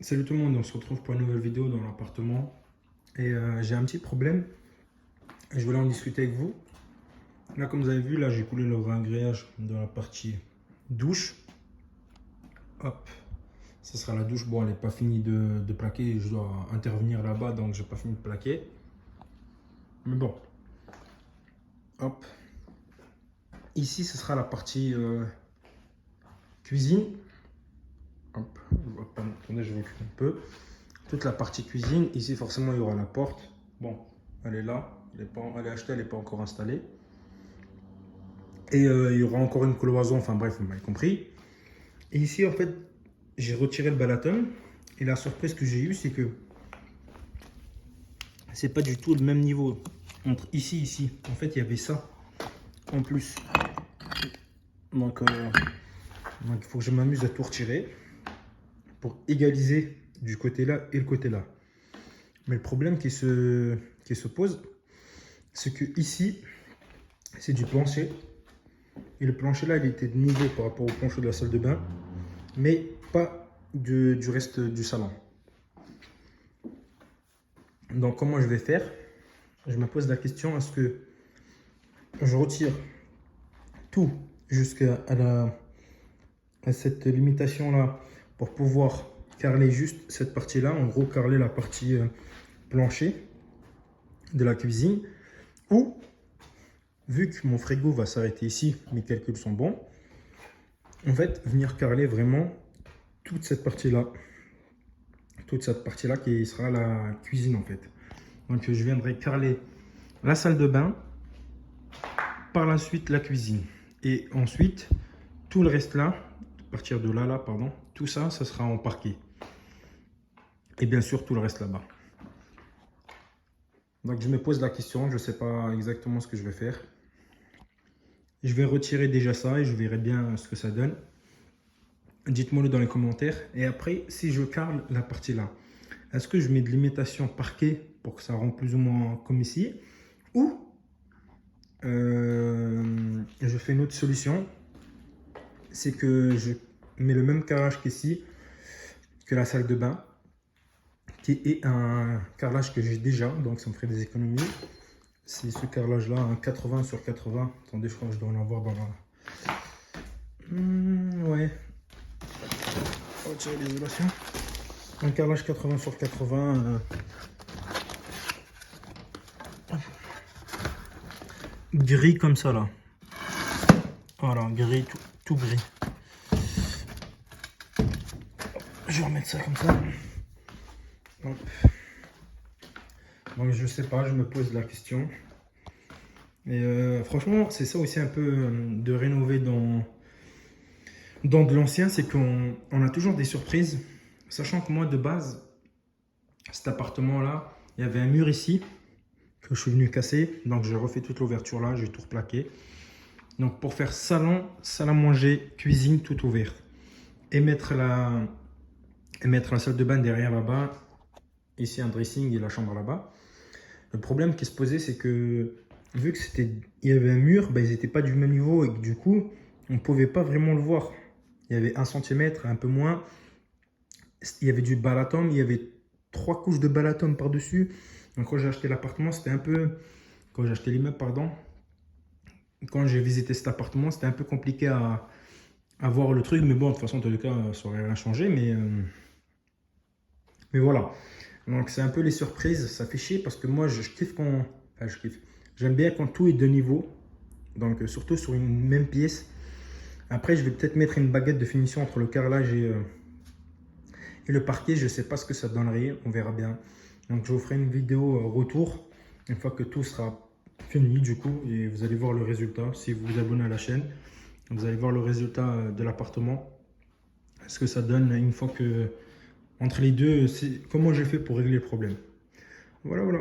Salut tout le monde, on se retrouve pour une nouvelle vidéo dans l'appartement. Et j'ai un petit problème. Je voulais en discuter avec vous. Là, comme vous avez vu, là j'ai coulé le grillage dans la partie douche. Hop, ça sera la douche. Bon, elle n'est pas finie de plaquer. Je dois intervenir là-bas, donc j'ai pas fini de plaquer. Mais bon, hop. Ici, ce sera la partie cuisine. Hop, attendez, je vais faire un peu. Toute la partie cuisine. Ici, forcément, il y aura la porte. Bon, elle est là. Elle est achetée, elle n'est pas encore installée. Et il y aura encore une cloison. Enfin bref, vous m'avez compris. Et ici, en fait, j'ai retiré le balaton. Et la surprise que j'ai eue, c'est que c'est pas du tout le même niveau entre ici et ici. En fait, il y avait ça en plus. Donc il faut que je m'amuse à tout retirer pour égaliser du côté là et le côté là. Mais le problème qui se pose, c'est que ici, c'est du plancher. Et le plancher là, il était de niveau par rapport au plancher de la salle de bain, mais pas du reste du salon. Donc comment je vais faire? Je me pose la question, est-ce que je retire tout jusqu'à cette limitation là pour pouvoir carreler juste cette partie là, en gros carreler la partie plancher de la cuisine, ou vu que mon frigo va s'arrêter ici, mes calculs sont bons, en fait venir carreler vraiment toute cette partie là qui sera la cuisine en fait. Donc je viendrai carreler la salle de bain, par la suite la cuisine, et ensuite tout le reste là, à partir de là pardon, tout ça, ça sera en parquet, et bien sûr tout le reste là-bas. Donc je me pose la question, je ne sais pas exactement ce que je vais faire. Je vais retirer déjà ça et je verrai bien ce que ça donne. Dites-moi le dans les commentaires. Et après, si je carle la partie là, est-ce que je mets de l'imitation parquet pour que ça rende plus ou moins comme ici, ou je fais une autre solution, c'est que je mets le même carrelage qu'ici, que la salle de bain, qui est un carrelage que j'ai déjà, donc ça me ferait des économies. C'est ce carrelage là, un 80 sur 80. Attendez, je crois que je dois en avoir dans la... ouais. On va tirer l'isolation. Un carrelage 80 sur 80. Gris comme ça là. Voilà, gris, tout gris. Je vais remettre ça comme ça. Hop. Donc je sais pas, je me pose la question. Et franchement, c'est ça aussi un peu de rénover dans de l'ancien, c'est qu'on a toujours des surprises. Sachant que moi de base, cet appartement là, il y avait un mur ici que je suis venu casser. Donc j'ai refait toute l'ouverture là, j'ai tout replaqué. Donc pour faire salon, salle à manger, cuisine tout ouvert. Et mettre la salle de bain derrière là-bas. Ici un dressing et la chambre là-bas. Le problème qui se posait, c'est que vu que il y avait un mur, ils n'étaient pas du même niveau et que du coup, on ne pouvait pas vraiment le voir. Il y avait 1 cm, un peu moins. Il y avait du balaton, il y avait 3 couches de balaton par-dessus. Donc quand j'ai acheté l'appartement, c'était un peu... Quand j'ai acheté l'immeuble, pardon. Quand j'ai visité cet appartement, c'était un peu compliqué à voir le truc. Mais bon, de toute façon, en tous les cas, ça n'aurait rien changé. Mais voilà. Donc c'est un peu les surprises, ça fait chier parce que moi je kiffe quand... Enfin je kiffe. J'aime bien quand tout est de niveau. Donc surtout sur une même pièce. Après je vais peut-être mettre une baguette de finition entre le carrelage et le parquet. Je sais pas ce que ça donnerait, on verra bien. Donc je vous ferai une vidéo retour une fois que tout sera fini du coup. Et vous allez voir le résultat. Si vous vous abonnez à la chaîne, vous allez voir le résultat de l'appartement. Ce que ça donne une fois que... Entre les deux, c'est comment j'ai fait pour régler le problème. Voilà, voilà.